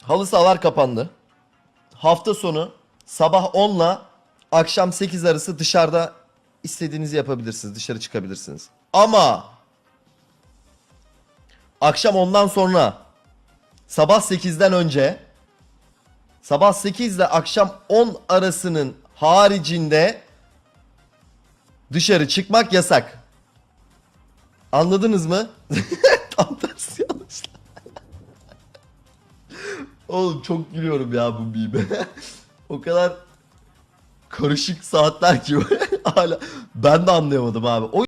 Halı sahalar kapandı. Hafta sonu sabah 10 ile akşam 8 arası dışarıda istediğinizi yapabilirsiniz. Dışarı çıkabilirsiniz. Ama akşam 10'dan sonra sabah 8'den önce, sabah 8 ile akşam 10 arasının haricinde dışarı çıkmak yasak. Anladınız mı? Tam tersi yanlışlar. Oğlum çok gülüyorum ya bu meme. O kadar karışık saatler ki hala ben de anlayamadım abi. O